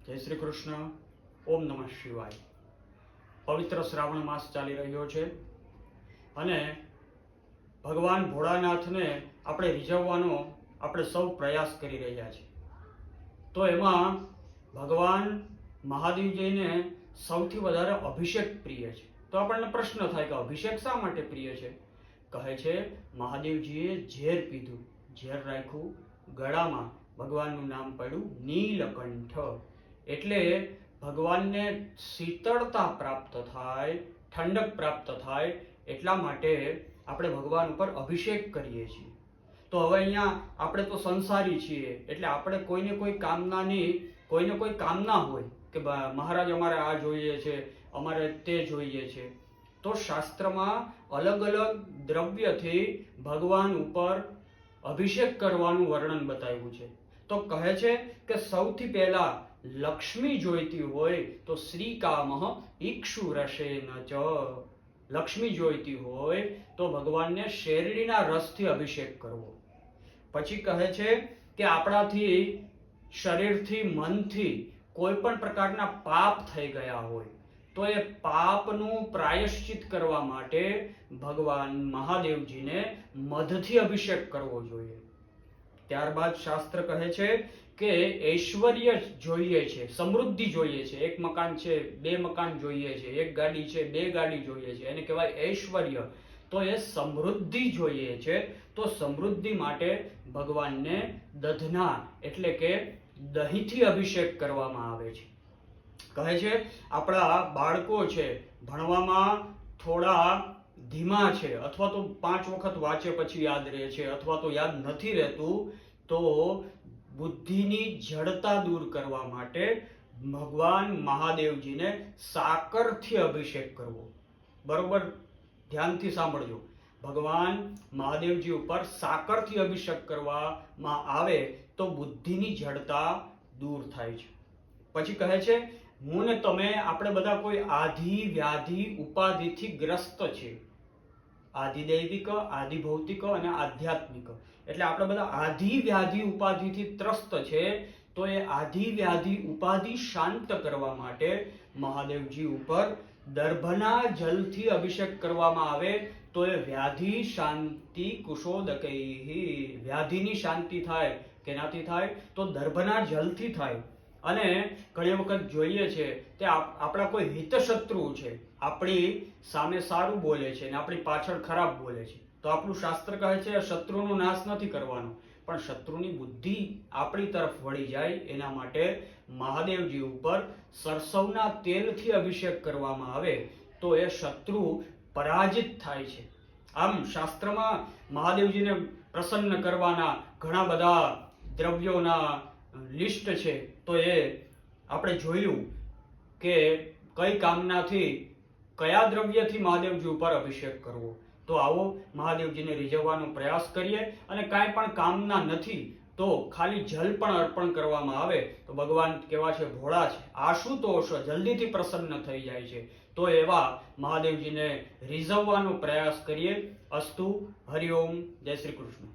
જય શ્રી કૃષ્ણ. ઓમ નમઃ શિવાય. પવિત્ર શ્રાવણ માસ ચાલી રહ્યો છે અને ભગવાન ભોળાનાથને આપણે રીઝવવાનો આપણે સૌ પ્રયાસ કરી રહ્યા છીએ. તો એમાં ભગવાન મહાદેવજીને સૌથી વધારે અભિષેક પ્રિય છે. તો આપણને પ્રશ્ન થાય કે અભિષેક શા માટે પ્રિય છે? કહે છે મહાદેવજીએ ઝેર પીધું, ઝેર રાખ્યું ગળામાં, ભગવાનનું નામ પડ્યું નીલકંઠ. એટલે ભગવાનને શીતળતા પ્રાપ્ત થાય, ઠંડક પ્રાપ્ત થાય, એટલા માટે આપણે ભગવાન ઉપર અભિષેક કરીએ છીએ. તો હવે અહીંયા આપણે તો સંસારી છીએ, એટલે આપણે કોઈને કોઈ કામના હોય કે મહારાજ અમારે આ જોઈએ છે, અમારે તે જોઈએ છે. તો શાસ્ત્રમાં અલગ અલગ દ્રવ્યથી ભગવાન ઉપર અભિષેક કરવાનું વર્ણન બતાવ્યું છે. તો કહે છે કે સૌથી પહેલા લક્ષ્મી જોઈતી હોય તો શ્રીકામઃ ઇક્ષુરસેન ચ. લક્ષ્મી જોઈતી હોય તો ભગવાનને શેરડીના રસથી અભિષેક કરવો. પછી કહે છે કે આપણાથી, શરીરથી, મનથી કોઈ પણ પ્રકારના પાપ થઈ ગયા હોય તો એ પાપનું પ્રાયશ્ચિત કરવા માટે ભગવાન મહાદેવજીને મધથી અભિષેક કરવો જોઈએ. ત્યારબાદ શાસ્ત્ર કહે છે કે ઐશ્વર્ય જોઈએ છે, સમૃદ્ધિ જોઈએ છે. એક મકાન છે, 2 મકાન જોઈએ છે, એક ગાડી છે, 2 ગાડી જોઈએ છે, એને કહેવાય ઐશ્વર્ય. તો એ સમૃદ્ધિ જોઈએ છે. તો સમૃદ્ધિ માટે ભગવાનને દધના એટલે કે દહીંથી અભિષેક કરવામાં આવે છે. કહે છે આપણા બાળકો છે, ભણવામાં થોડા ધીમા છે, અથવા તો 5 વખત વાંચે પછી યાદ રહે છે, અથવા તો યાદ નથી રહેતું, તો બુદ્ધિની જડતા દૂર કરવા માટે ભગવાન મહાદેવજીને સાકરથી અભિષેક કરવો. બરોબર ધ્યાનથી સાંભળજો. ભગવાન મહાદેવજી ઉપર સાકરથી અભિષેક કરવામાં આવે તો બુદ્ધિની જડતા દૂર થાય છે. પછી કહે છે હું ને તમે આપણે બધા કોઈ આધિ વ્યાધિ ઉપાધિથી ગ્રસ્ત છે. આધિદૈવિક, આધિભૌતિક અને આધ્યાત્મિક. એટલે આપણે બધા આધિ વ્યાધિ ઉપાધિથી ત્રસ્ત છે. તો એ આધિ વ્યાધિ ઉપાધિ શાંત કરવા માટે મહાદેવજી ઉપર દર્ભના જલથી અભિષેક કરવામાં આવે તો એ વ્યાધિ શાંતિ કુશોદકૈઃ. વ્યાધિની શાંતિ થાય. કેનાથી થાય? તો દર્ભના જલથી થાય. અને ઘણી વખત જોઈએ છે કે આપણા કોઈ હિતશત્રુ છે, આપણી સામે સારું બોલે છે અને આપણી પાછળ ખરાબ બોલે છે. તો આપણું શાસ્ત્ર કહે છે શત્રુનો નાશ નથી કરવાનો, પણ શત્રુની બુદ્ધિ આપણી તરફ વળી જાય એના માટે મહાદેવજી ઉપર સરસવના તેલથી અભિષેક કરવામાં આવે તો એ શત્રુ પરાજિત થાય છે. આમ શાસ્ત્રમાં મહાદેવજીને પ્રસન્ન કરવાના ઘણા બધા દ્રવ્યોના લિસ્ટ છે. તો એ આપણે જોયું કે કઈ કામનાથી, કયા દ્રવ્યથી મહાદેવજી ઉપર અભિષેક કરવો. તો આવો મહાદેવજીને રીઝવવાનો પ્રયાસ કરીએ. અને કાંઈ પણ કામના નથી તો ખાલી જલ પણ અર્પણ કરવામાં આવે તો ભગવાન કેવા છે, ભોળા છે, આશુતોષ, જલ્દીથી પ્રસન્ન થઈ જાય છે. તો એવા મહાદેવજીને રીઝવવાનો પ્રયાસ કરીએ. અસ્તુ. હરિઓમ. જય શ્રી કૃષ્ણ.